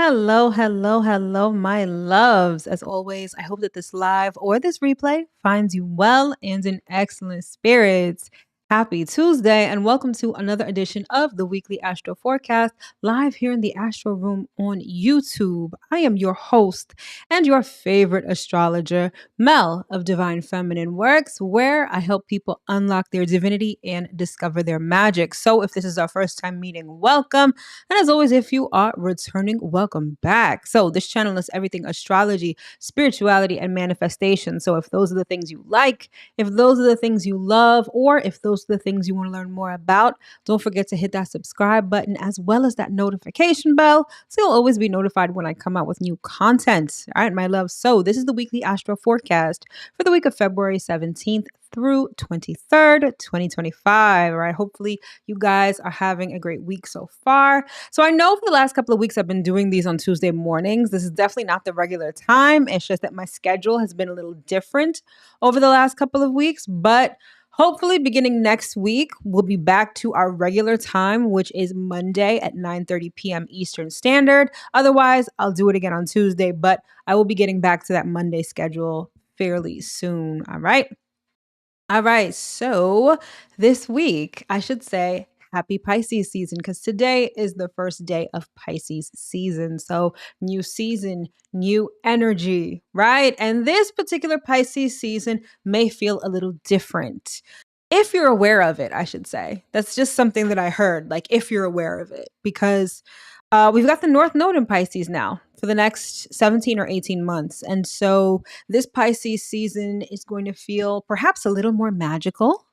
Hello, hello, hello, my loves. As always, I hope that this live or this replay finds you well and in excellent spirits. Happy Tuesday, and welcome to another edition of the weekly Astro Forecast live here in the Astro Room on YouTube. I am your host and your favorite astrologer, Mel of Divine Feminine Works, where I help people unlock their divinity and discover their magic. So, if this is our first time meeting, welcome. And as always, if you are returning, welcome back. So, this channel is everything astrology, spirituality, and manifestation. So, if those are the things you like, if those are the things you love, or if those are the things you want to learn more about, don't forget to hit that subscribe button as well as that notification bell so you'll always be notified when I come out with new content. All right, my love. So, this is the weekly Astro Forecast for the week of February 17th through 23rd, 2025. All right, hopefully you guys are having a great week so far. So I know for the last couple of weeks I've been doing these on Tuesday mornings. This is definitely not the regular time. It's just that my schedule has been a little different over the last couple of weeks, but hopefully beginning next week, we'll be back to our regular time, which is Monday at 9:30 p.m. Eastern Standard. Otherwise, I'll do it again on Tuesday, but I will be getting back to that Monday schedule fairly soon. All right. All right. So this week, I should say happy Pisces season because today is the first day of Pisces season. So new season, new energy, right? And this particular Pisces season may feel a little different. If you're aware of it, I should say. That's just something that I heard, like if you're aware of it, because we've got the North Node in Pisces now for the next 17 or 18 months. And so this Pisces season is going to feel perhaps a little more magical,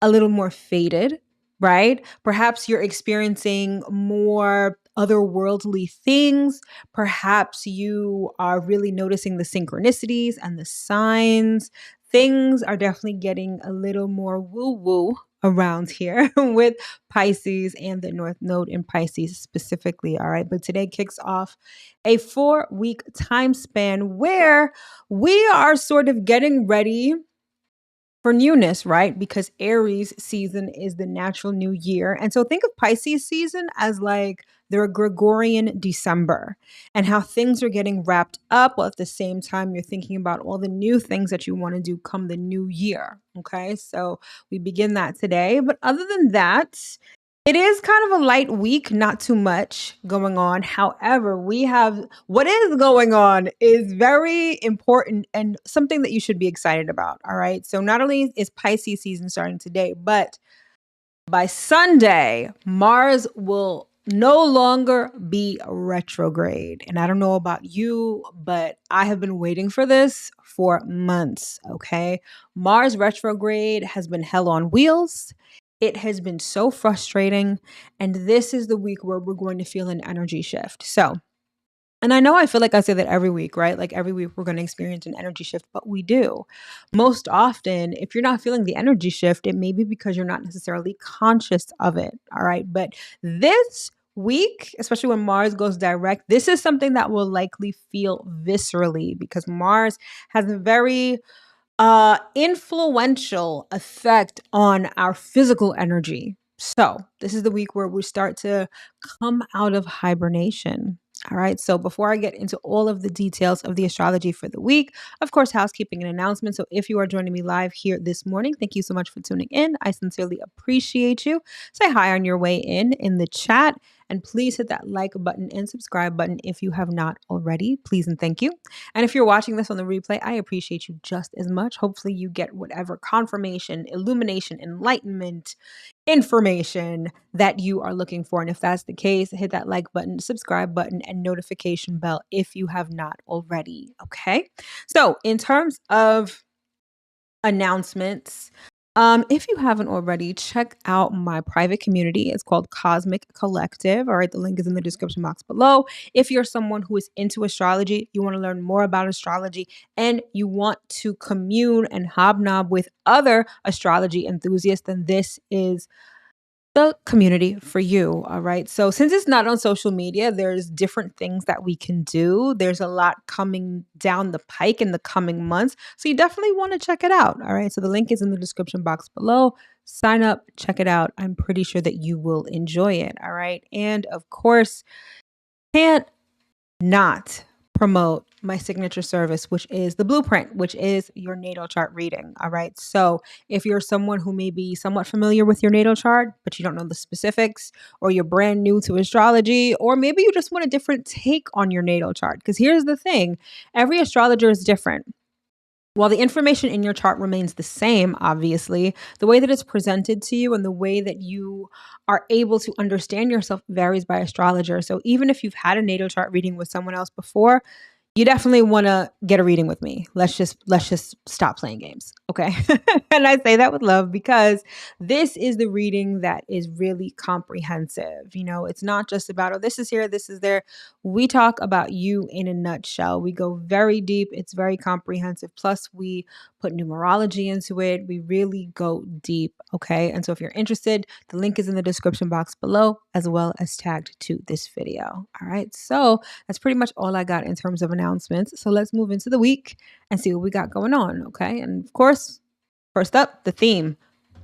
a little more faded, right? Perhaps you're experiencing more otherworldly things. Perhaps you are really noticing the synchronicities and the signs. Things are definitely getting a little more woo woo around here with Pisces and the North Node in Pisces specifically. All right. But today kicks off a 4-week time span where we are sort of getting ready for newness, right? Because Aries season is the natural new year. And so think of Pisces season as like their Gregorian December and how things are getting wrapped up while at the same time you're thinking about all the new things that you want to do come the new year. Okay. So we begin that today. But other than that, it is kind of a light week, not too much going on. However, we have what is going on is very important and something that you should be excited about. All right. So, not only is Pisces season starting today, but by Sunday, Mars will no longer be retrograde. And I don't know about you, but I have been waiting for this for months. Okay. Mars retrograde has been hell on wheels. It has been so frustrating. And this is the week where we're going to feel an energy shift. So, and I know I feel like I say that every week, right? Like every week we're going to experience an energy shift, but we do. Most often, if you're not feeling the energy shift, it may be because you're not necessarily conscious of it. All right. But this week, especially when Mars goes direct, this is something that will likely feel viscerally because Mars has a very influential effect on our physical energy. So, this is the week where we start to come out of hibernation. All right. So, before I get into all of the details of the astrology for the week, of course, housekeeping and announcements. So, if you are joining me live here this morning, thank you so much for tuning in. I sincerely appreciate you. Say hi on your way in the chat. And please hit that like button and subscribe button if you have not already. Please and thank you. And if you're watching this on the replay, I appreciate you just as much. Hopefully, you get whatever confirmation, illumination, enlightenment, information that you are looking for. And if that's the case, hit that like button, subscribe button, and notification bell if you have not already. Okay. So, in terms of announcements, if you haven't already, check out my private community. It's called Cosmic Collective. All right, the link is in the description box below. If you're someone who is into astrology, you want to learn more about astrology, and you want to commune and hobnob with other astrology enthusiasts, then this is the community for you. All right. So since it's not on social media, there's different things that we can do. There's a lot coming down the pike in the coming months. So you definitely want to check it out. All right. So the link is in the description box below. Sign up, check it out. I'm pretty sure that you will enjoy it. All right. And of course, can't not promote my signature service, which is the blueprint, which is your natal chart reading. All right. So if you're someone who may be somewhat familiar with your natal chart, but you don't know the specifics, or you're brand new to astrology, or maybe you just want a different take on your natal chart, because here's the thing, every astrologer is different. While the information in your chart remains the same, obviously, the way that it's presented to you and the way that you are able to understand yourself varies by astrologer. So even if you've had a natal chart reading with someone else before, you definitely want to get a reading with me. Let's just stop playing games, okay? And I say that with love because this is the reading that is really comprehensive. You know, it's not just about, oh, this is here, this is there. We talk about you in a nutshell. We go very deep. It's very comprehensive. Plus, we put numerology into it. We really go deep, okay? And so if you're interested, the link is in the description box below, as well as tagged to this video. All right. So that's pretty much all I got in terms of announcements. So let's move into the week and see what we got going on. Okay. And of course, first up, the theme,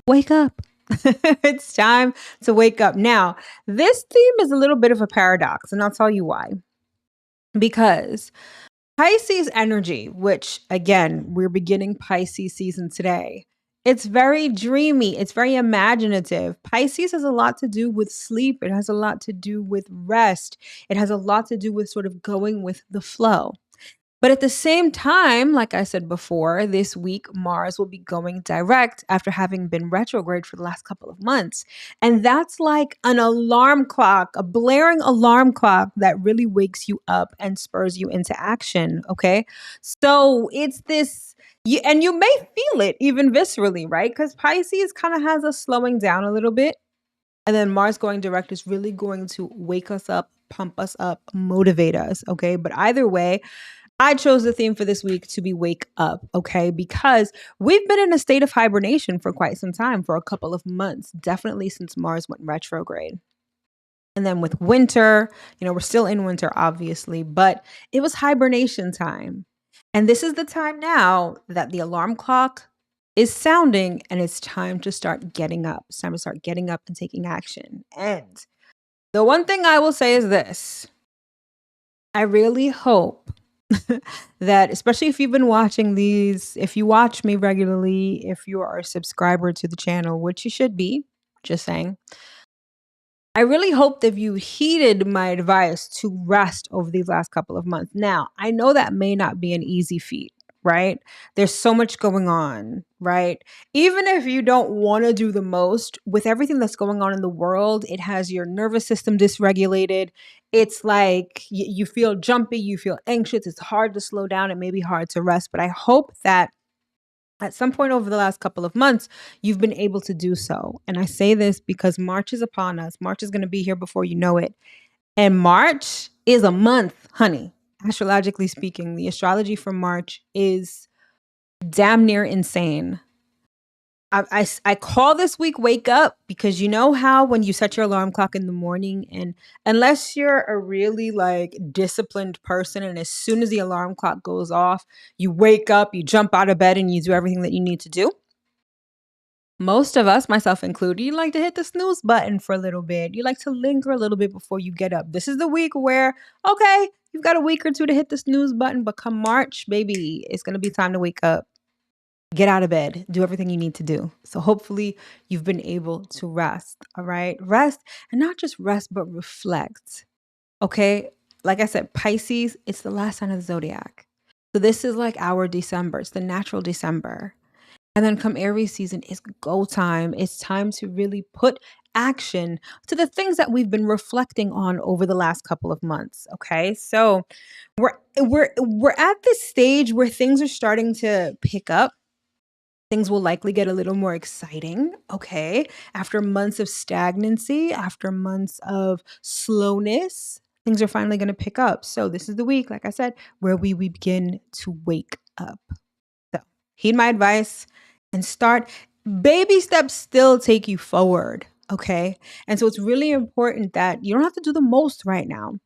wake up. It's time to wake up. Now, this theme is a little bit of a paradox, and I'll tell you why. Because Pisces energy, which again, we're beginning Pisces season today. It's very dreamy. It's very imaginative. Pisces has a lot to do with sleep. It has a lot to do with rest. It has a lot to do with sort of going with the flow. But at the same time, like I said before, this week Mars will be going direct after having been retrograde for the last couple of months. And that's like an alarm clock, a blaring alarm clock that really wakes you up and spurs you into action. Okay. So it's this, and you may feel it even viscerally, right? Because Pisces kind of has us slowing down a little bit. And then Mars going direct is really going to wake us up, pump us up, motivate us. Okay. But either way, I chose the theme for this week to be wake up, okay? Because we've been in a state of hibernation for quite some time, for a couple of months, definitely since Mars went retrograde. And then with winter, you know, we're still in winter, obviously, but it was hibernation time. And this is the time now that the alarm clock is sounding and it's time to start getting up. It's time to start getting up and taking action. And the one thing I will say is this. I really hope that, especially if you've been watching these, if you watch me regularly, if you are a subscriber to the channel, which you should be, just saying, I really hope that you heeded my advice to rest over these last couple of months. Now, I know that may not be an easy feat, right? There's so much going on, right? Even if you don't want to do the most, with everything that's going on in the world, it has your nervous system dysregulated. It's like you feel jumpy, you feel anxious. It's hard to slow down. It may be hard to rest, but I hope that at some point over the last couple of months, you've been able to do so. And I say this because March is upon us. March is going to be here before you know it. And March is a month, honey. Astrologically speaking, the astrology for March is damn near insane. I call this week wake up because you know how when you set your alarm clock in the morning, and unless you're a really like disciplined person, and as soon as the alarm clock goes off, you wake up, you jump out of bed and you do everything that you need to do. Most of us, myself included, you like to hit the snooze button for a little bit. You like to linger a little bit before you get up. This is the week where, okay, you've got a week or two to hit the snooze button, but come March, baby, it's going to be time to wake up. Get out of bed, do everything you need to do. So hopefully you've been able to rest, all right? Rest, and not just rest, but reflect, okay? Like I said, Pisces, it's the last sign of the zodiac. So this is like our December. It's the natural December. And then come Aries season, it's go time. It's time to really put action to the things that we've been reflecting on over the last couple of months, okay? So we're at this stage where things are starting to pick up. Things will likely get a little more exciting, okay? After months of stagnancy, after months of slowness, things are finally going to pick up. So this is the week, like I said, where we begin to wake up. So heed my advice and start. Baby steps still take you forward, okay? And so it's really important that you don't have to do the most right now.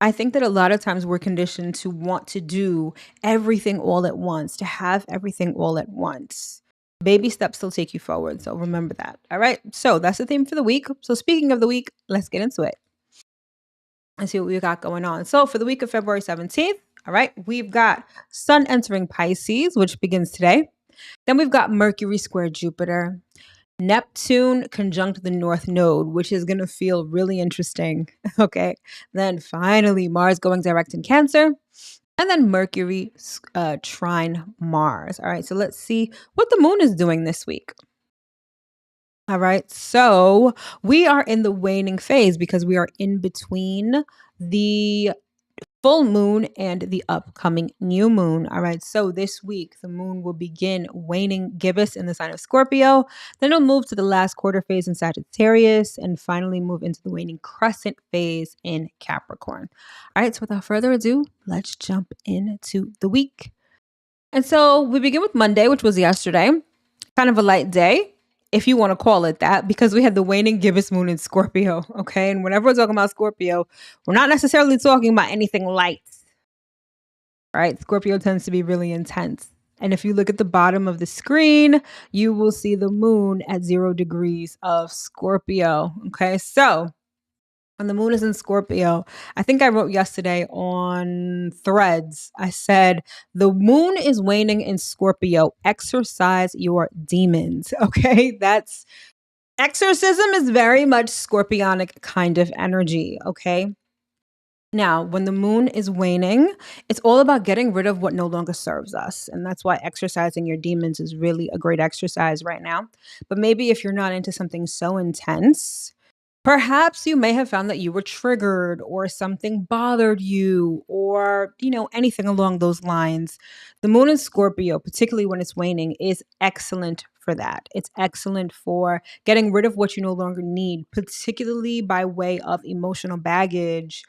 I think that a lot of times we're conditioned to want to do everything all at once, to have everything all at once. Baby steps still take you forward. So remember that. All right. So that's the theme for the week. So speaking of the week, let's get into it. Let's see what we got going on. So for the week of February 17th, all right, we've got Sun entering Pisces, which begins today. Then we've got Mercury square Jupiter, Neptune conjunct the North Node, which is going to feel really interesting. Okay. Then finally, Mars going direct in Cancer. And then Mercury trine Mars. All right. So let's see what the moon is doing this week. All right. So we are in the waning phase because we are in between the full moon and the upcoming new moon. All right. So this week, the moon will begin waning gibbous in the sign of Scorpio. Then it'll move to the last quarter phase in Sagittarius and finally move into the waning crescent phase in Capricorn. All right. So without further ado, let's jump into the week. And so we begin with Monday, which was yesterday, kind of a light day, if you want to call it that, because we had the waning gibbous moon in Scorpio. Okay. And whenever we're talking about Scorpio, we're not necessarily talking about anything light, right? Scorpio tends to be really intense. And if you look at the bottom of the screen, you will see the moon at 0 degrees of Scorpio. Okay. So when the moon is in Scorpio, I think I wrote yesterday on Threads, I said, the moon is waning in Scorpio. Exercise your demons. Okay. That's exorcism is very much scorpionic kind of energy. Okay. Now, when the moon is waning, it's all about getting rid of what no longer serves us. And that's why exercising your demons is really a great exercise right now. But maybe if you're not into something so intense, perhaps you may have found that you were triggered or something bothered you or, anything along those lines. The moon in Scorpio, particularly when it's waning, is excellent for that. It's excellent for getting rid of what you no longer need, particularly by way of emotional baggage,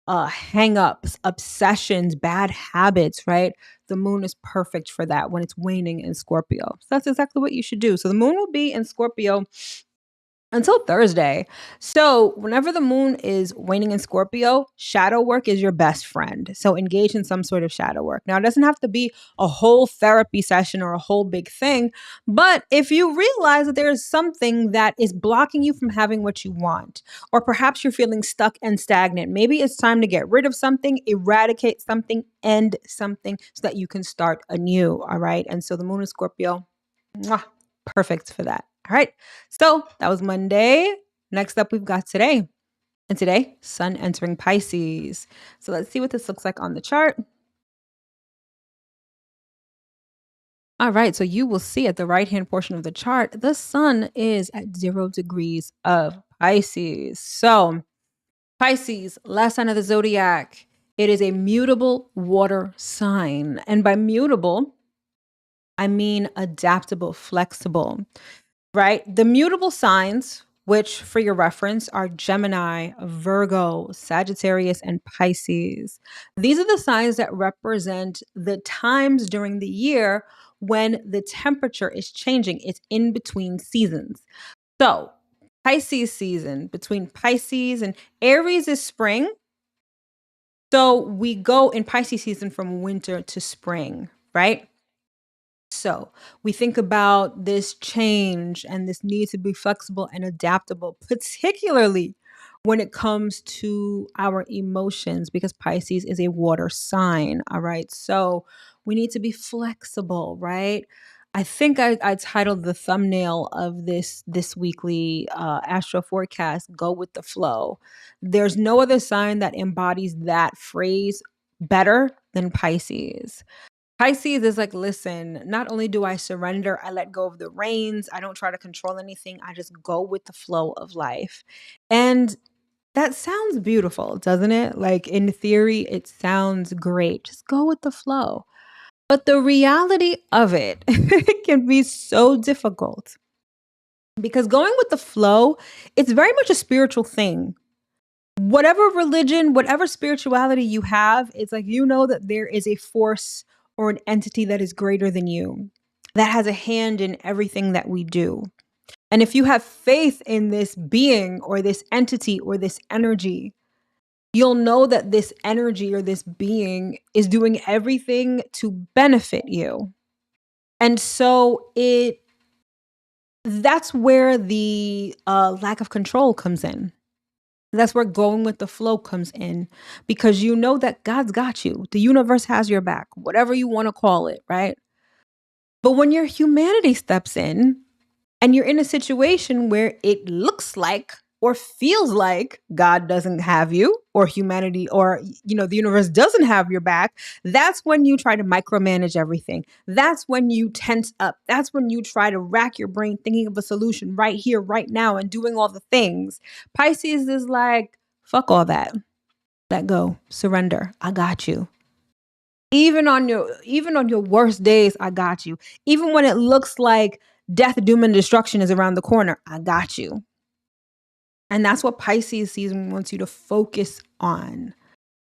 hang-ups, obsessions, bad habits, right? The moon is perfect for that when it's waning in Scorpio. So that's exactly what you should do. So the moon will be in Scorpio until Thursday. So, whenever the moon is waning in Scorpio, shadow work is your best friend. So, engage in some sort of shadow work. Now, it doesn't have to be a whole therapy session or a whole big thing, but if you realize that there is something that is blocking you from having what you want, or perhaps you're feeling stuck and stagnant, maybe it's time to get rid of something, eradicate something, end something so that you can start anew. All right. And so, the moon in Scorpio, mwah, perfect for that. All right. So that was Monday. Next up, we've got today. And today, Sun entering Pisces. So let's see what this looks like on the chart. All right. So you will see at the right-hand portion of the chart, the Sun is at 0 degrees of Pisces. So Pisces, last sign of the zodiac, it is a mutable water sign. And by mutable, I mean adaptable, flexible. Right? The mutable signs, which for your reference are Gemini, Virgo, Sagittarius, and Pisces. These are the signs that represent the times during the year when the temperature is changing. It's in between seasons. So, Pisces season, between Pisces and Aries is spring. So, we go in Pisces season from winter to spring, right? So we think about this change and this need to be flexible and adaptable, particularly when it comes to our emotions, because Pisces is a water sign. All right. So we need to be flexible, right? I think I titled the thumbnail of this weekly astro forecast, "Go with the Flow." There's no other sign that embodies that phrase better than Pisces. Pisces is like, listen, not only do I surrender, I let go of the reins. I don't try to control anything. I just go with the flow of life. And that sounds beautiful, doesn't it? Like in theory, it sounds great. Just go with the flow. But the reality of it can be so difficult because going with the flow, it's very much a spiritual thing. Whatever religion, whatever spirituality you have, it's like that there is a force or an entity that is greater than you, that has a hand in everything that we do. And if you have faith in this being or this entity or this energy, you'll know that this energy or this being is doing everything to benefit you. And so that's where the lack of control comes in. That's where going with the flow comes in, because you know that God's got you. The universe has your back, whatever you want to call it, right? But when your humanity steps in and you're in a situation where it looks like or feels like God doesn't have you, or humanity, or the universe doesn't have your back, that's when you try to micromanage everything. That's when you tense up. That's when you try to rack your brain thinking of a solution right here, right now, and doing all the things. Pisces is like, fuck all that. Let go. Surrender. I got you. Even on your worst days, I got you. Even when it looks like death, doom, and destruction is around the corner, I got you. And that's what Pisces season wants you to focus on.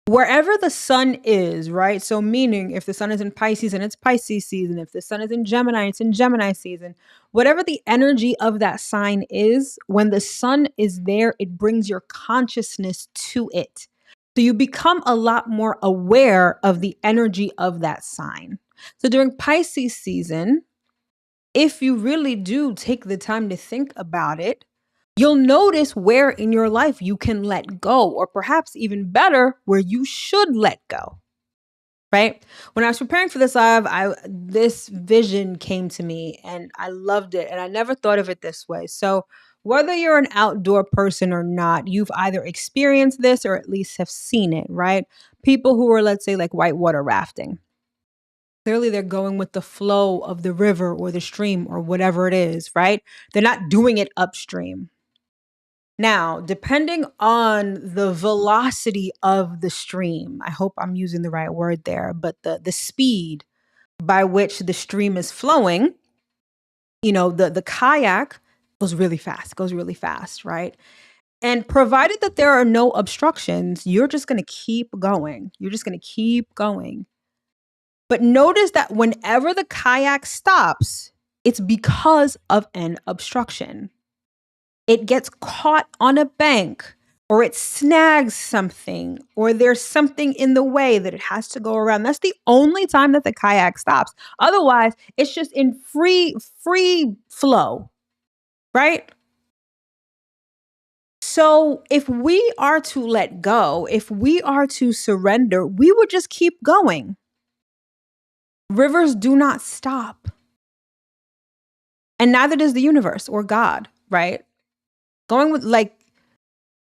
Wherever the sun is, right? So meaning if the sun is in Pisces and it's Pisces season, if the sun is in Gemini, it's in Gemini season. Whatever the energy of that sign is, when the sun is there, it brings your consciousness to it. So you become a lot more aware of the energy of that sign. So during Pisces season, if you really do take the time to think about it, you'll notice where in your life you can let go, or perhaps even better, where you should let go. Right? When I was preparing for this live, this vision came to me and I loved it, and I never thought of it this way. So whether you're an outdoor person or not, you've either experienced this or at least have seen it, right? People who are, let's say, like whitewater rafting. Clearly, they're going with the flow of the river or the stream or whatever it is, right? They're not doing it upstream. Now, depending on the velocity of the stream, I hope I'm using the right word there, but the speed by which the stream is flowing, the kayak goes really fast, right? And provided that there are no obstructions, you're just going to keep going. You're just going to keep going. But notice that whenever the kayak stops, it's because of an obstruction. It gets caught on a bank, or it snags something, or there's something in the way that it has to go around. That's the only time that the kayak stops. Otherwise, it's just in free flow, right? So if we are to let go, if we are to surrender, we would just keep going. Rivers do not stop. And neither does the universe or God, right? Going with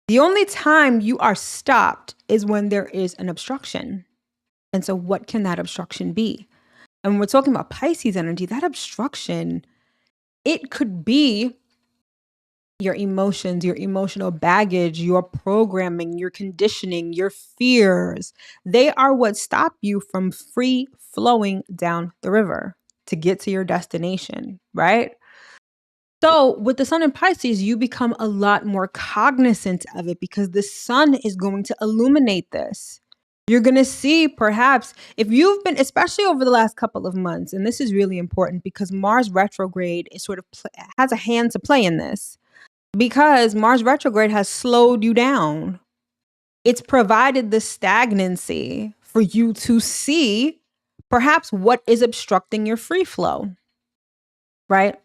the only time you are stopped is when there is an obstruction. And so what can that obstruction be? And when we're talking about Pisces energy, that obstruction, it could be your emotions, your emotional baggage, your programming, your conditioning, your fears. They are what stop you from free flowing down the river to get to your destination, right? So with the sun in Pisces, you become a lot more cognizant of it because the sun is going to illuminate this. You're going to see, perhaps, if you've been, especially over the last couple of months, and this is really important because Mars retrograde is has a hand to play in this, because Mars retrograde has slowed you down. It's provided the stagnancy for you to see perhaps what is obstructing your free flow, right?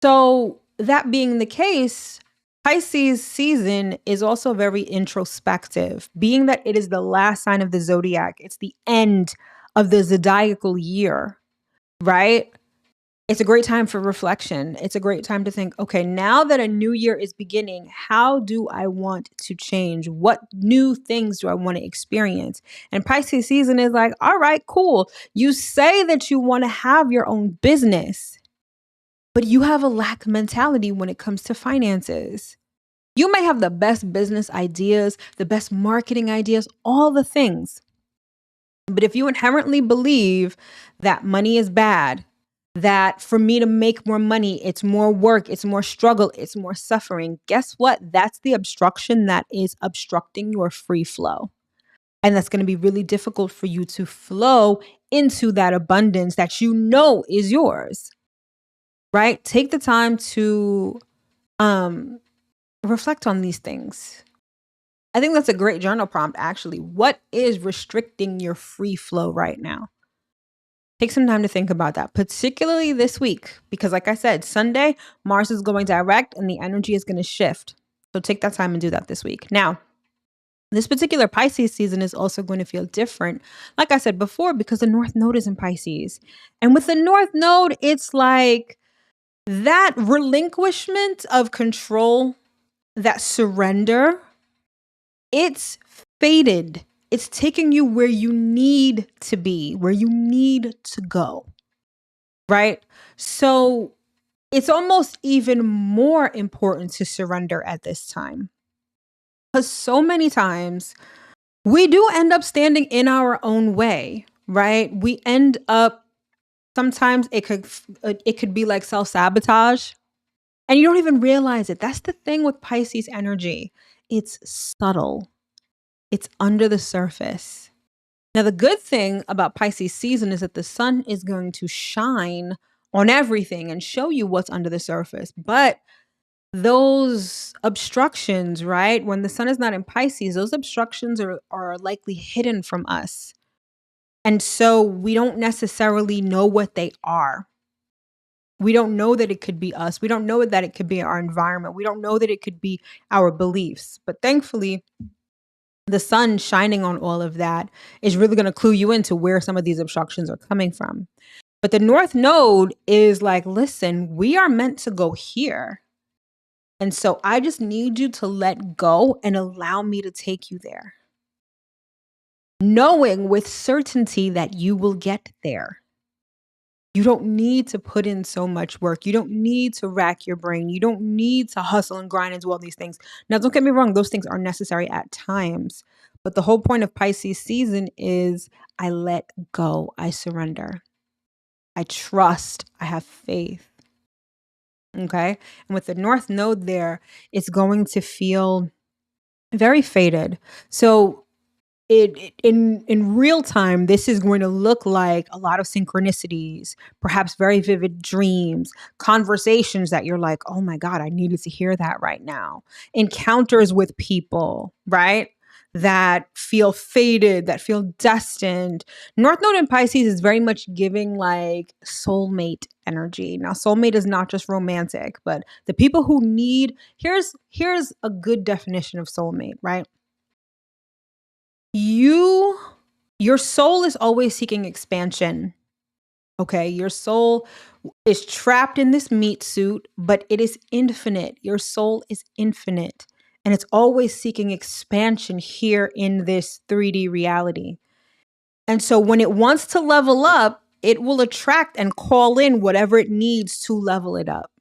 So that being the case, Pisces season is also very introspective, being that it is the last sign of the zodiac. It's the end of the zodiacal year, right? It's a great time for reflection. It's a great time to think, okay, now that a new year is beginning, how do I want to change? What new things do I want to experience? And Pisces season is like, all right, cool. You say that you want to have your own business, but you have a lack mentality when it comes to finances. You may have the best business ideas, the best marketing ideas, all the things. But if you inherently believe that money is bad, that for me to make more money, it's more work, it's more struggle, it's more suffering, guess what? That's the obstruction that is obstructing your free flow. And that's going to be really difficult for you to flow into that abundance that you know is yours. Right? Take the time to reflect on these things. I think that's a great journal prompt, actually. What is restricting your free flow right now? Take some time to think about that, particularly this week, because like I said, Sunday, Mars is going direct and the energy is going to shift. So take that time and do that this week. Now, this particular Pisces season is also going to feel different, like I said before, because the North Node is in Pisces. And with the North Node, it's like that relinquishment of control, that surrender, it's faded. It's taking you where you need to be, where you need to go, right? So it's almost even more important to surrender at this time. Because so many times we do end up standing in our own way, right? We end up, sometimes it could be like self-sabotage, and you don't even realize it. That's the thing with Pisces energy. It's subtle. It's under the surface. Now, the good thing about Pisces season is that the sun is going to shine on everything and show you what's under the surface. But those obstructions, right? When the sun is not in Pisces, those obstructions are likely hidden from us. And so we don't necessarily know what they are. We don't know that it could be us. We don't know that it could be our environment. We don't know that it could be our beliefs. But thankfully, the sun shining on all of that is really going to clue you into where some of these obstructions are coming from. But the North Node is like, listen, we are meant to go here. And so I just need you to let go and allow me to take you there, knowing with certainty that you will get there. You don't need to put in so much work. You don't need to rack your brain. You don't need to hustle and grind and do all these things. Now, don't get me wrong. Those things are necessary at times. But the whole point of Pisces season is I let go. I surrender. I trust. I have faith. Okay. And with the North Node there, it's going to feel very faded. So in real time, this is going to look like a lot of synchronicities, perhaps very vivid dreams, conversations that you're like, oh my God, I needed to hear that right now. Encounters with people, right? That feel fated, that feel destined. North Node in Pisces is very much giving like soulmate energy. Now, soulmate is not just romantic, but the people who need, here's a good definition of soulmate, right? Your soul is always seeking expansion. Okay, your soul is trapped in this meat suit, but it is infinite. Your soul is infinite, and it's always seeking expansion here in this 3D reality. And so when it wants to level up, it will attract and call in whatever it needs to level it up.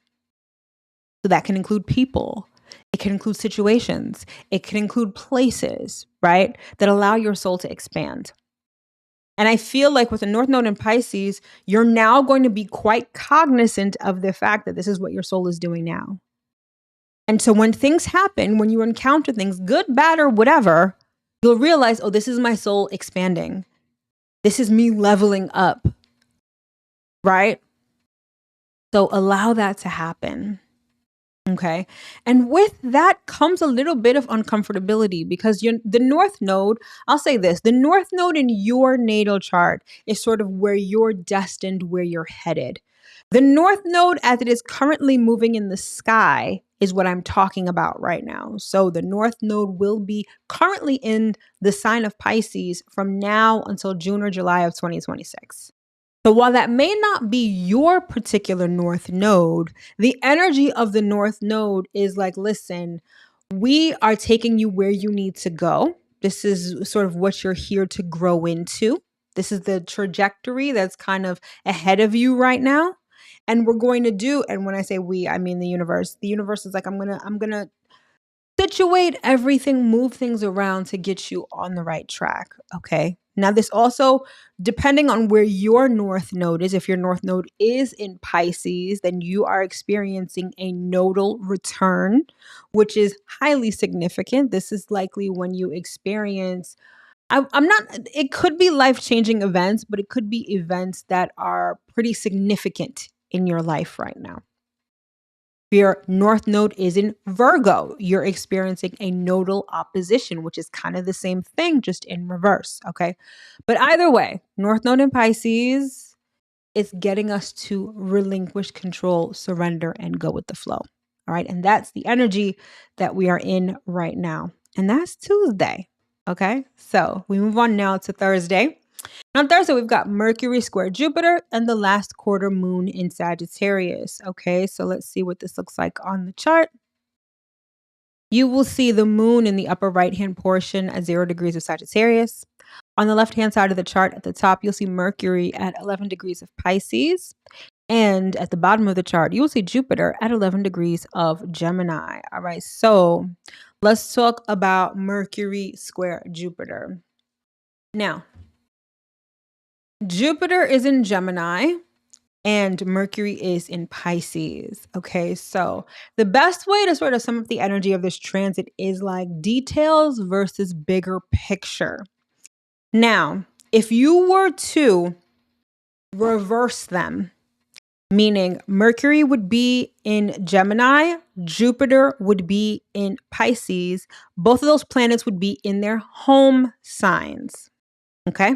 So that can include people. It can include situations. It can include places, right? That allow your soul to expand. And I feel like with the North Node in Pisces, you're now going to be quite cognizant of the fact that this is what your soul is doing now. And so when things happen, when you encounter things, good, bad, or whatever, you'll realize, oh, this is my soul expanding. This is me leveling up, right? So allow that to happen. Okay. And with that comes a little bit of uncomfortability because the North Node, I'll say this, the North Node in your natal chart is sort of where you're destined, where you're headed. The North Node, as it is currently moving in the sky, is what I'm talking about right now. So the North Node will be currently in the sign of Pisces from now until June or July of 2026. So while that may not be your particular North Node, the energy of the North Node is like, listen, we are taking you where you need to go. This is sort of what you're here to grow into. This is the trajectory that's kind of ahead of you right now. And we're going to do, and when I say we, I mean the universe. The universe is like, I'm gonna situate everything, move things around to get you on the right track. Okay. Now, this also, depending on where your North Node is, if your North Node is in Pisces, then you are experiencing a nodal return, which is highly significant. This is likely when you experience, I'm not, it could be life-changing events, but it could be events that are pretty significant in your life right now. Your North Node is in Virgo. You're experiencing a nodal opposition, which is kind of the same thing, just in reverse. Okay. But either way, North Node in Pisces is getting us to relinquish control, surrender, and go with the flow. All right. And that's the energy that we are in right now. And that's Tuesday. Okay. So we move on now to Thursday. On Thursday, we've got Mercury square Jupiter and the last quarter moon in Sagittarius. Okay. So let's see what this looks like on the chart. You will see the moon in the upper right-hand portion at 0 degrees of Sagittarius. On the left-hand side of the chart at the top, you'll see Mercury at 11 degrees of Pisces. And at the bottom of the chart, you'll see Jupiter at 11 degrees of Gemini. All right, so let's talk about Mercury square Jupiter. Now, Jupiter is in Gemini and Mercury is in Pisces. Okay, so the best way to sort of sum up the energy of this transit is like details versus bigger picture. Now, if you were to reverse them, meaning Mercury would be in Gemini, Jupiter would be in Pisces, both of those planets would be in their home signs. Okay,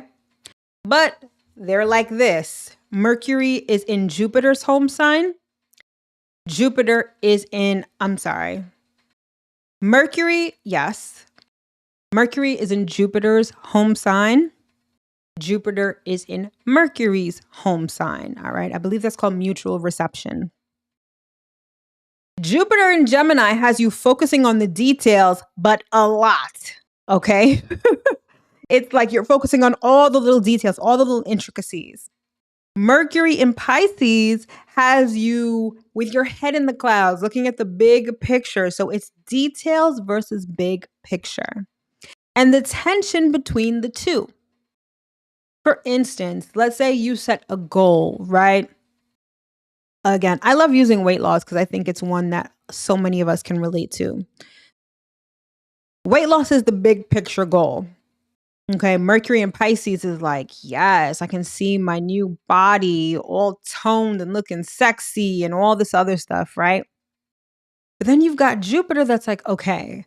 but they're like this. Mercury is in Jupiter's home sign. Mercury, yes. Mercury is in Jupiter's home sign. Jupiter is in Mercury's home sign. All right. I believe that's called mutual reception. Jupiter in Gemini has you focusing on the details, but a lot. Okay. It's like you're focusing on all the little details, all the little intricacies. Mercury in Pisces has you with your head in the clouds, looking at the big picture. So it's details versus big picture. And the tension between the two. For instance, let's say you set a goal, right? Again, I love using weight loss because I think it's one that so many of us can relate to. Weight loss is the big picture goal. Okay, Mercury in Pisces is like, yes, I can see my new body all toned and looking sexy and all this other stuff, right? But then you've got Jupiter that's like, okay,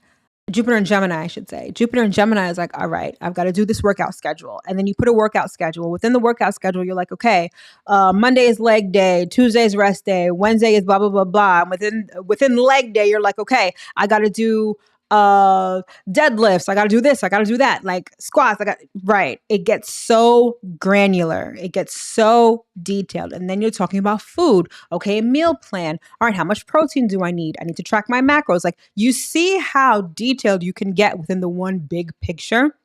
Jupiter and Gemini, I should say. Jupiter and Gemini is like, all right, I've got to do this workout schedule. And then you put a workout schedule. Within the workout schedule, you're like, okay, Monday is leg day, Tuesday is rest day, Wednesday is blah, blah, blah, blah. And within leg day, you're like, okay, I got to do deadlifts. I got to do this. I got to do that. Like squats. Right. It gets so granular. It gets so detailed. And then you're talking about food. Okay. Meal plan. All right. How much protein do I need? I need to track my macros. Like you see how detailed you can get within the one big picture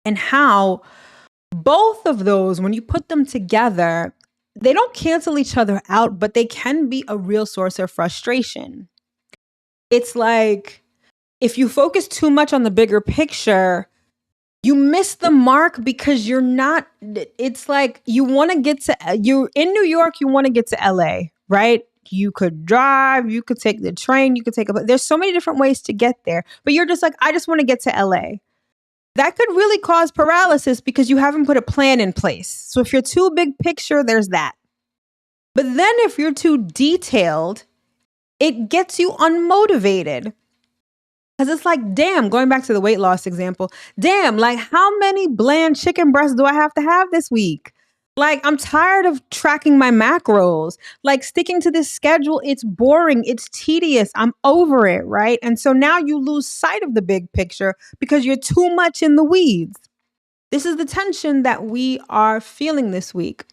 and how both of those, when you put them together, they don't cancel each other out, but they can be a real source of frustration. It's like, if you focus too much on the bigger picture, you miss the mark because it's like you're in New York, you want to get to LA, right? You could drive, you could take the train, there's so many different ways to get there, but you're just like, I just want to get to LA. That could really cause paralysis because you haven't put a plan in place. So if you're too big picture, there's that. But then if you're too detailed, it gets you unmotivated. Because it's like, damn, going back to the weight loss example, damn, like how many bland chicken breasts do I have to have this week? Like, I'm tired of tracking my macros. Like sticking to this schedule, it's boring. It's tedious. I'm over it, right? And so now you lose sight of the big picture because you're too much in the weeds. This is the tension that we are feeling this week.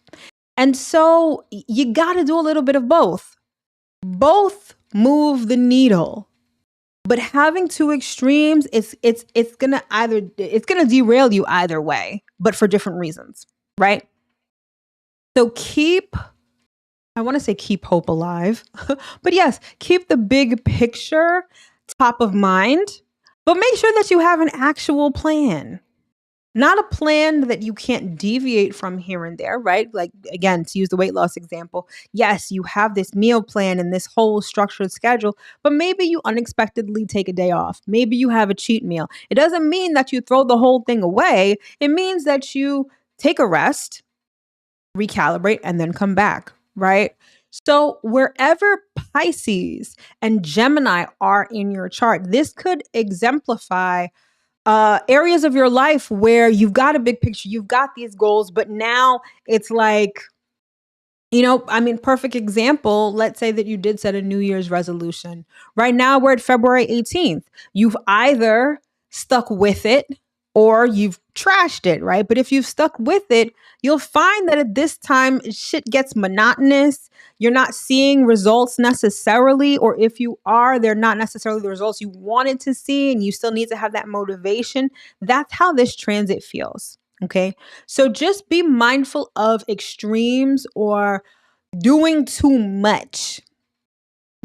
And so you got to do a little bit of both. Both move the needle. But having two extremes, it's gonna derail you either way, but for different reasons, right? So keep hope alive, but yes, keep the big picture top of mind, but make sure that you have an actual plan. Not a plan that you can't deviate from here and there, right? Like, again, to use the weight loss example, yes, you have this meal plan and this whole structured schedule, but maybe you unexpectedly take a day off. Maybe you have a cheat meal. It doesn't mean that you throw the whole thing away. It means that you take a rest, recalibrate, and then come back, right? So wherever Pisces and Gemini are in your chart, this could exemplify areas of your life where you've got a big picture, you've got these goals, but now it's like Perfect example. Let's say that you did set a New Year's resolution. Right now, we're at February 18th. You've either stuck with it or you've trashed it, right? But if you've stuck with it, you'll find that at this time, shit gets monotonous. You're not seeing results necessarily, or if you are, they're not necessarily the results you wanted to see, and you still need to have that motivation. That's how this transit feels. Okay. So just be mindful of extremes or doing too much.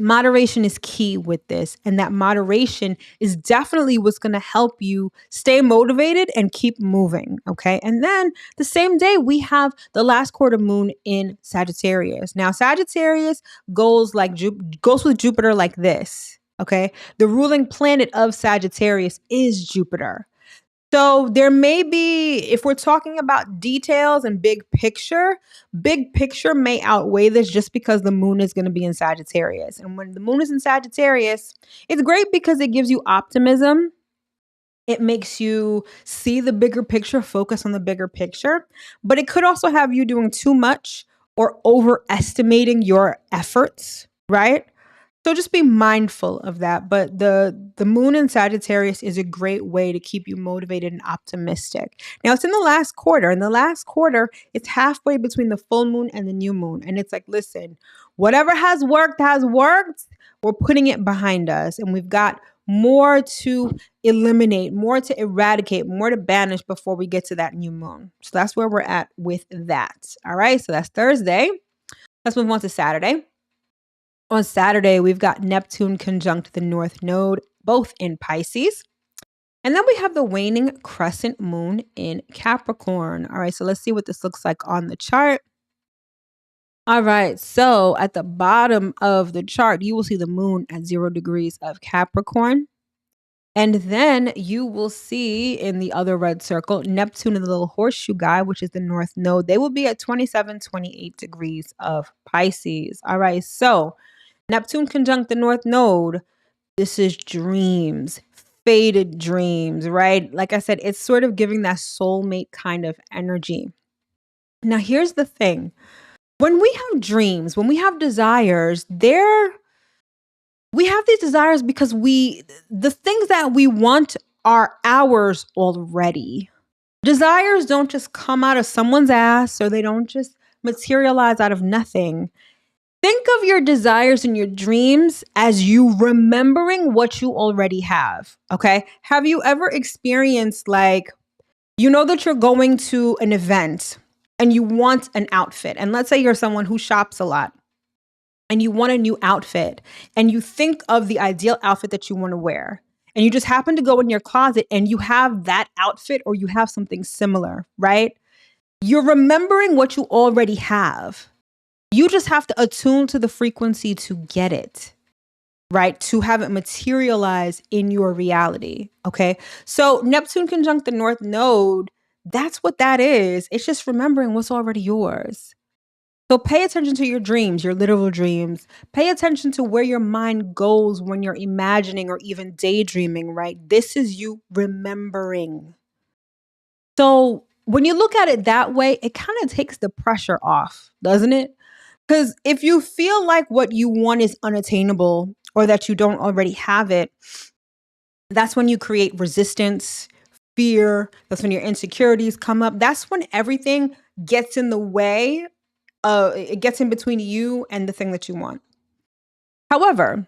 Moderation is key with this. And that moderation is definitely what's going to help you stay motivated and keep moving. Okay. And then the same day, we have the last quarter moon in Sagittarius. Now, Sagittarius goes with Jupiter like this. Okay. The ruling planet of Sagittarius is Jupiter. So there may be, if we're talking about details and big picture may outweigh this just because the moon is going to be in Sagittarius. And when the moon is in Sagittarius, it's great because it gives you optimism. It makes you see the bigger picture, focus on the bigger picture, but it could also have you doing too much or overestimating your efforts, right? So just be mindful of that. But the moon in Sagittarius is a great way to keep you motivated and optimistic. Now it's in the last quarter. In the last quarter, it's halfway between the full moon and the new moon. And it's like, listen, whatever has worked. We're putting it behind us. And we've got more to eliminate, more to eradicate, more to banish before we get to that new moon. So that's where we're at with that. All right. So that's Thursday. Let's move on to Saturday. On Saturday, we've got Neptune conjunct the North Node, both in Pisces. And then we have the waning crescent moon in Capricorn. All right, so let's see what this looks like on the chart. All right, so at the bottom of the chart, you will see the moon at 0 degrees of Capricorn. And then you will see in the other red circle, Neptune and the little horseshoe guy, which is the North Node. They will be at 27, 28 degrees of Pisces. All right, so Neptune conjunct the North Node. This is dreams, faded dreams, right? Like I said, it's sort of giving that soulmate kind of energy. Now, here's the thing. When we have dreams, when we have desires, we have these desires because the things that we want are ours already. Desires don't just come out of someone's ass, or they don't just materialize out of nothing. Think of your desires and your dreams as you remembering what you already have, okay? Have you ever experienced that you're going to an event and you want an outfit? And let's say you're someone who shops a lot and you want a new outfit and you think of the ideal outfit that you want to wear. And you just happen to go in your closet and you have that outfit or you have something similar, right? You're remembering what you already have. You just have to attune to the frequency to get it, right? To have it materialize in your reality, okay? So Neptune conjunct the North Node, that's what that is. It's just remembering what's already yours. So pay attention to your dreams, your literal dreams. Pay attention to where your mind goes when you're imagining or even daydreaming, right? This is you remembering. So when you look at it that way, it kind of takes the pressure off, doesn't it? Because if you feel like what you want is unattainable or that you don't already have it, that's when you create resistance, fear. That's when your insecurities come up. That's when everything gets in the way. It gets in between you and the thing that you want. However,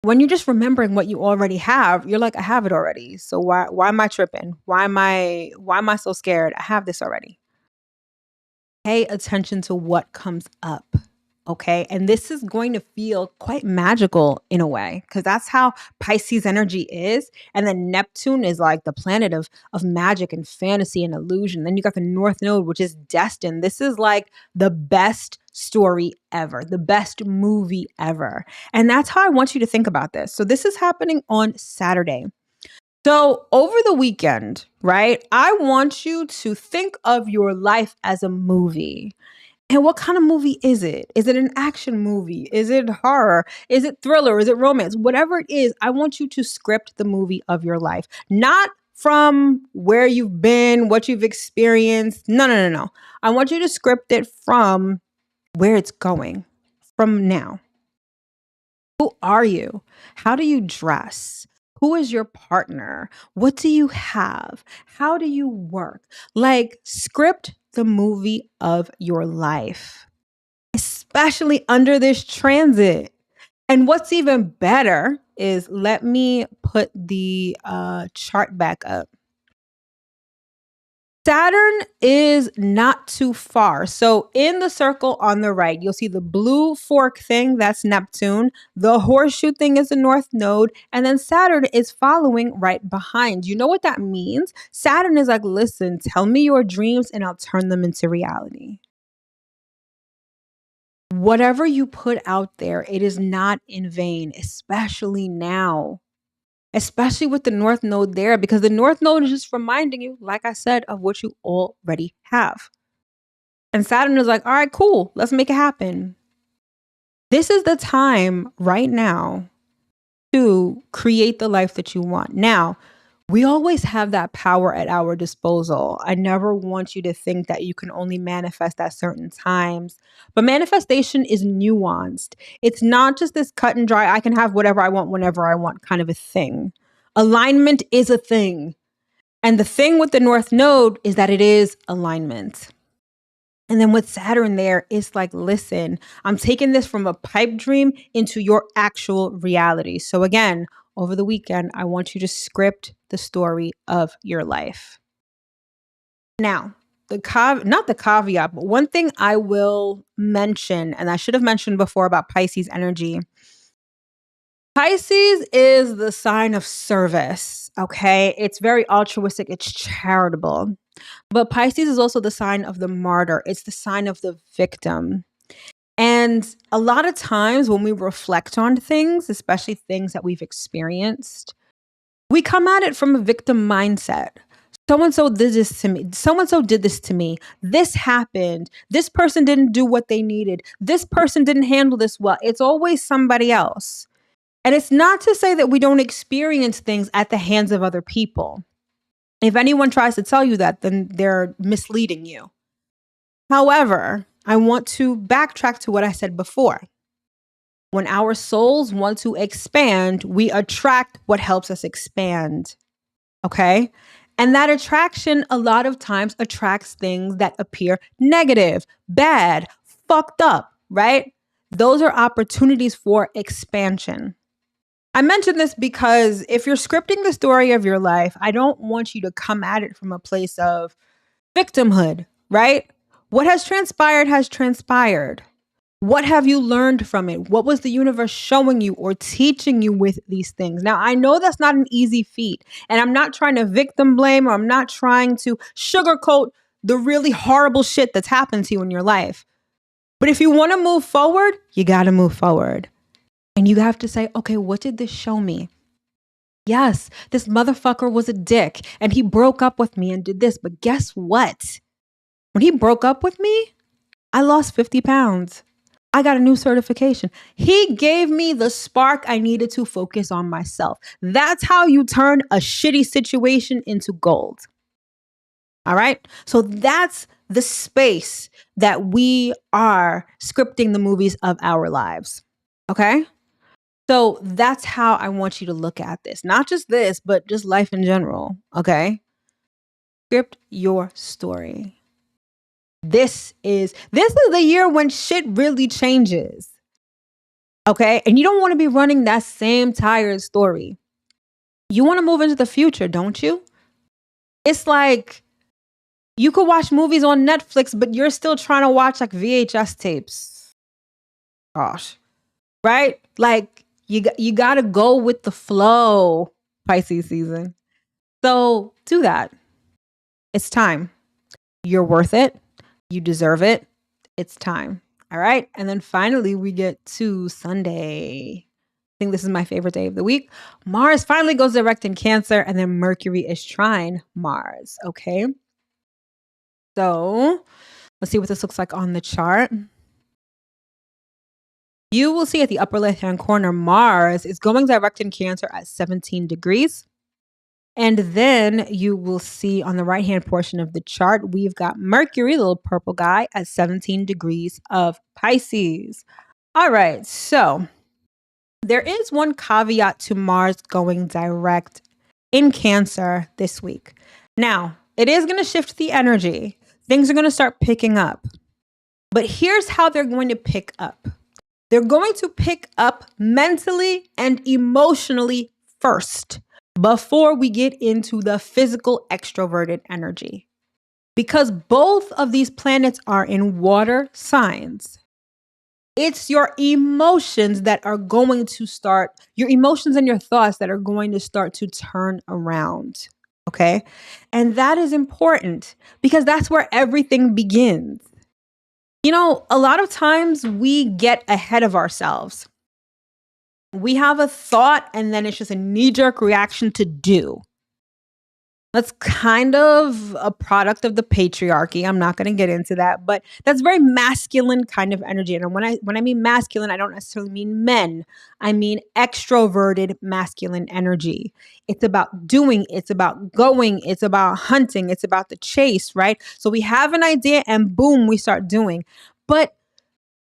when you're just remembering what you already have, you're like, I have it already. So why am I tripping? Why am I so scared? I have this already. Pay attention to what comes up, okay? And this is going to feel quite magical in a way because that's how Pisces energy is. And then Neptune is like the planet of magic and fantasy and illusion. Then you got the North Node, which is destined. This is like the best story ever, the best movie ever. And that's how I want you to think about this. So this is happening on Saturday. So over the weekend, right, I want you to think of your life as a movie. And what kind of movie is it? Is it an action movie? Is it horror? Is it thriller? Is it romance? Whatever it is, I want you to script the movie of your life. Not from where you've been, what you've experienced. No. I want you to script it from where it's going from now. Who are you? How do you dress? Who is your partner? What do you have? How do you work? Like, script the movie of your life, especially under this transit. And what's even better is, let me put the chart back up. Saturn is not too far. So in the circle on the right, you'll see the blue fork thing. That's Neptune. The horseshoe thing is the north node. And then Saturn is following right behind. You know what that means? Saturn is like, listen, tell me your dreams and I'll turn them into reality. Whatever you put out there, it is not in vain, especially now. Especially with the North Node there, because the North Node is just reminding you, like I said, of what you already have. And Saturn is like, all right, cool, let's make it happen. This is the time right now to create the life that you want. Now, we always have that power at our disposal. I never want you to think that you can only manifest at certain times. But manifestation is nuanced. It's not just this cut and dry, I can have whatever I want whenever I want kind of a thing. Alignment is a thing. And the thing with the North Node is that it is alignment. And then with Saturn there, it's like, listen, I'm taking this from a pipe dream into your actual reality. So again, over the weekend, I want you to script the story of your life. Now, not the caveat, but one thing I will mention, and I should have mentioned before about Pisces energy. Pisces is the sign of service, okay? It's very altruistic, it's charitable. But Pisces is also the sign of the martyr. It's the sign of the victim. And a lot of times when we reflect on things, especially things that we've experienced, we come at it from a victim mindset. So-and-so did this to me. So-and-so did this to me. This happened. This person didn't do what they needed. This person didn't handle this well. It's always somebody else. And it's not to say that we don't experience things at the hands of other people. If anyone tries to tell you that, then they're misleading you. However, I want to backtrack to what I said before. When our souls want to expand, we attract what helps us expand. Okay? And that attraction a lot of times attracts things that appear negative, bad, fucked up, right? Those are opportunities for expansion. I mention this because if you're scripting the story of your life, I don't want you to come at it from a place of victimhood, right? What has transpired has transpired. What have you learned from it? What was the universe showing you or teaching you with these things? Now, I know that's not an easy feat, and I'm not trying to victim blame, or I'm not trying to sugarcoat the really horrible shit that's happened to you in your life. But if you want to move forward, you got to move forward. And you have to say, okay, what did this show me? Yes, this motherfucker was a dick and he broke up with me and did this. But guess what? When he broke up with me, I lost 50 pounds. I got a new certification. He gave me the spark I needed to focus on myself. That's how you turn a shitty situation into gold. All right. So that's the space that we are scripting the movies of our lives. Okay. So that's how I want you to look at this. Not just this, but just life in general. Okay. Script your story. This is the year when shit really changes. Okay. And you don't want to be running that same tired story. You want to move into the future, don't you? It's like you could watch movies on Netflix, but you're still trying to watch like VHS tapes. Gosh. Right? Like you got to go with the flow, Pisces season. So do that. It's time. You're worth it. You deserve it. It's time. All right. And then finally, we get to Sunday. I think this is my favorite day of the week. Mars finally goes direct in Cancer, and then Mercury is trine Mars. Okay. So let's see what this looks like on the chart. You will see at the upper left-hand corner, Mars is going direct in Cancer at 17 degrees. And then you will see on the right-hand portion of the chart, we've got Mercury, the little purple guy, at 17 degrees of Pisces. All right, so there is one caveat to Mars going direct in Cancer this week. Now, it is going to shift the energy. Things are going to start picking up. But here's how they're going to pick up. They're going to pick up mentally and emotionally first before we get into the physical extroverted energy. Because both of these planets are in water signs. It's your emotions that are going to start, your emotions and your thoughts that are going to start to turn around. Okay. And that is important because that's where everything begins. You know, a lot of times we get ahead of ourselves. We have a thought and then it's just a knee-jerk reaction to do. That's kind of a product of the patriarchy. I'm not going to get into that, but that's very masculine kind of energy. And when I mean masculine, I don't necessarily mean men. I mean extroverted masculine energy. It's about doing, it's about going, it's about hunting, it's about the chase, right? So we have an idea and boom, we start doing. But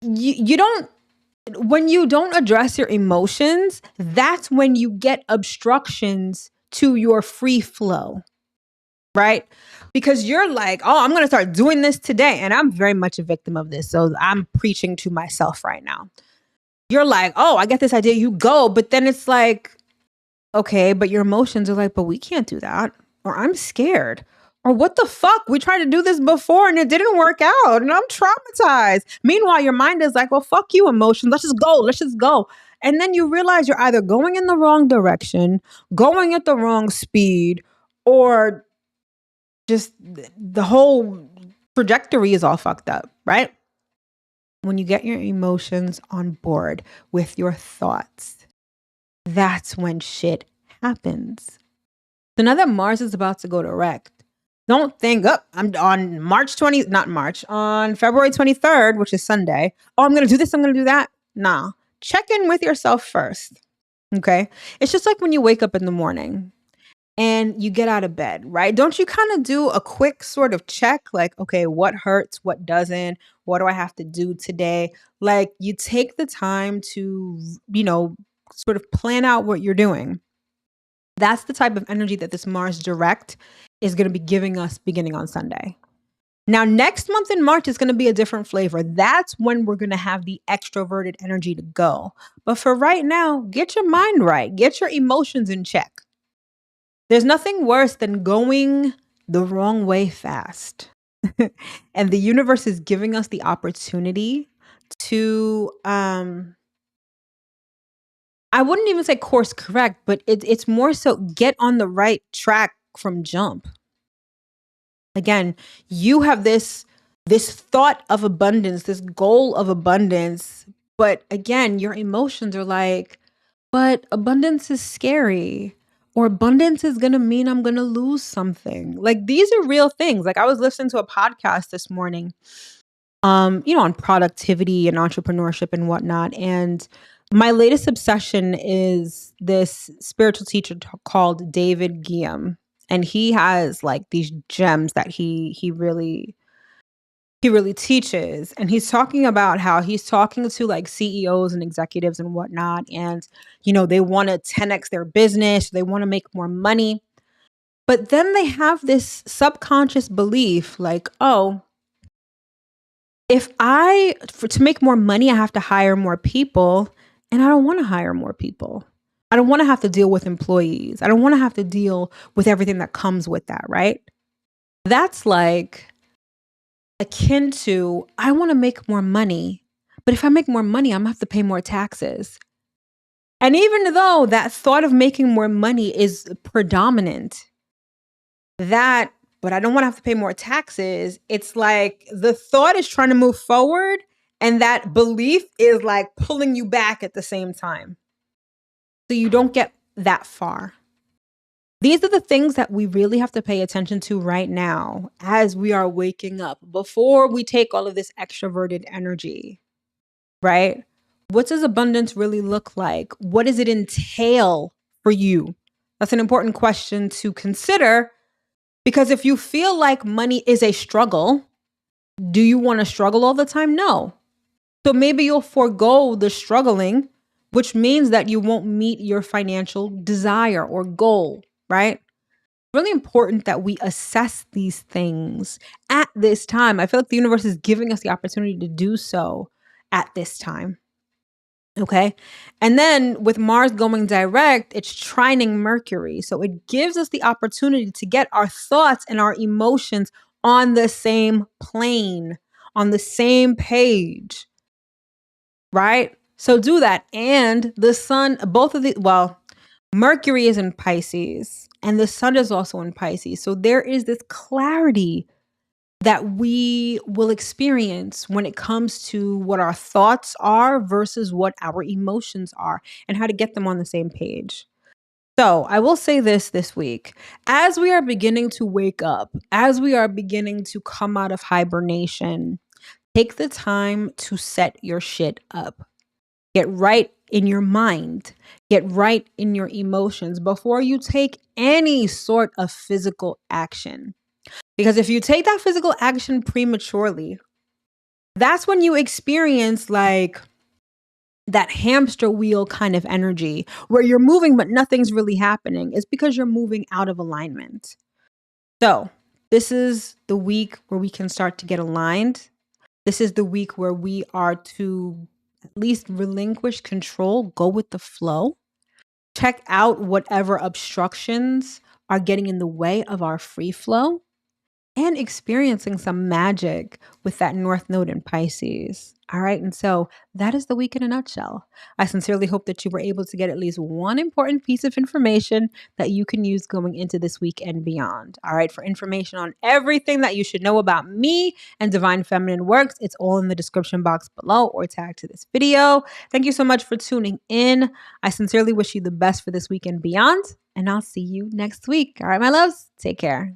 you don't, when you don't address your emotions, that's when you get obstructions to your free flow. Right? Because you're like, oh, I'm going to start doing this today. And I'm very much a victim of this. So I'm preaching to myself right now. You're like, oh, I get this idea. You go. But then it's like, okay, but your emotions are like, but we can't do that. Or I'm scared. Or what the fuck? We tried to do this before and it didn't work out. And I'm traumatized. Meanwhile, your mind is like, well, fuck you, emotions. Let's just go. Let's just go. And then you realize you're either going in the wrong direction, going at the wrong speed, or just the whole trajectory is all fucked up, right? When you get your emotions on board with your thoughts, that's when shit happens. So now that Mars is about to go direct, don't think, I'm on on February 23rd, which is Sunday. Oh, I'm going to do this, I'm going to do that. Nah, check in with yourself first. Okay. It's just like when you wake up in the morning and you get out of bed, right? Don't you kind of do a quick sort of check, like, okay, what hurts, what doesn't, what do I have to do today? Like you take the time to, sort of plan out what you're doing. That's the type of energy that this Mars direct is going to be giving us beginning on Sunday. Now, next month in March is going to be a different flavor. That's when we're going to have the extroverted energy to go. But for right now, get your mind right, get your emotions in check. There's nothing worse than going the wrong way fast. And the universe is giving us the opportunity to, I wouldn't even say course correct, but it's more so get on the right track from jump. Again, you have this thought of abundance, this goal of abundance, but again, your emotions are like, but abundance is scary. Or abundance is going to mean I'm going to lose something. Like these are real things. Like I was listening to a podcast this morning, on productivity and entrepreneurship and whatnot. And my latest obsession is this spiritual teacher called David Guillaume. And he has like these gems that he really teaches. And he's talking about how he's talking to like CEOs and executives and whatnot. And, they want to 10x their business. They want to make more money. But then they have this subconscious belief like, oh, to make more money, I have to hire more people. And I don't want to hire more people. I don't want to have to deal with employees. I don't want to have to deal with everything that comes with that, right? That's like akin to, I want to make more money, but if I make more money, I'm gonna have to pay more taxes. And even though that thought of making more money is predominant, but I don't want to have to pay more taxes, it's like the thought is trying to move forward and that belief is like pulling you back at the same time. So you don't get that far. These are the things that we really have to pay attention to right now as we are waking up before we take all of this extroverted energy, right? What does abundance really look like? What does it entail for you? That's an important question to consider, because if you feel like money is a struggle, do you want to struggle all the time? No. So maybe you'll forego the struggling, which means that you won't meet your financial desire or goal, right? Really important that we assess these things at this time. I feel like the universe is giving us the opportunity to do so at this time. Okay. And then with Mars going direct, it's trining Mercury. So it gives us the opportunity to get our thoughts and our emotions on the same plane, on the same page, right? So do that. And the sun, Mercury is in Pisces and the sun is also in Pisces. So there is this clarity that we will experience when it comes to what our thoughts are versus what our emotions are and how to get them on the same page. So I will say this week, as we are beginning to wake up, as we are beginning to come out of hibernation, take the time to set your shit up. Get right in your mind. Get right in your emotions before you take any sort of physical action. Because if you take that physical action prematurely, that's when you experience like that hamster wheel kind of energy where you're moving, but nothing's really happening. It's because you're moving out of alignment. So this is the week where we can start to get aligned. This is the week where we are to at least relinquish control, go with the flow, check out whatever obstructions are getting in the way of our free flow, and experiencing some magic with that North Node in Pisces. All right. And so that is the week in a nutshell. I sincerely hope that you were able to get at least one important piece of information that you can use going into this week and beyond. All right. For information on everything that you should know about me and Divine Feminine Works, it's all in the description box below or tagged to this video. Thank you so much for tuning in. I sincerely wish you the best for this week and beyond. And I'll see you next week. All right, my loves. Take care.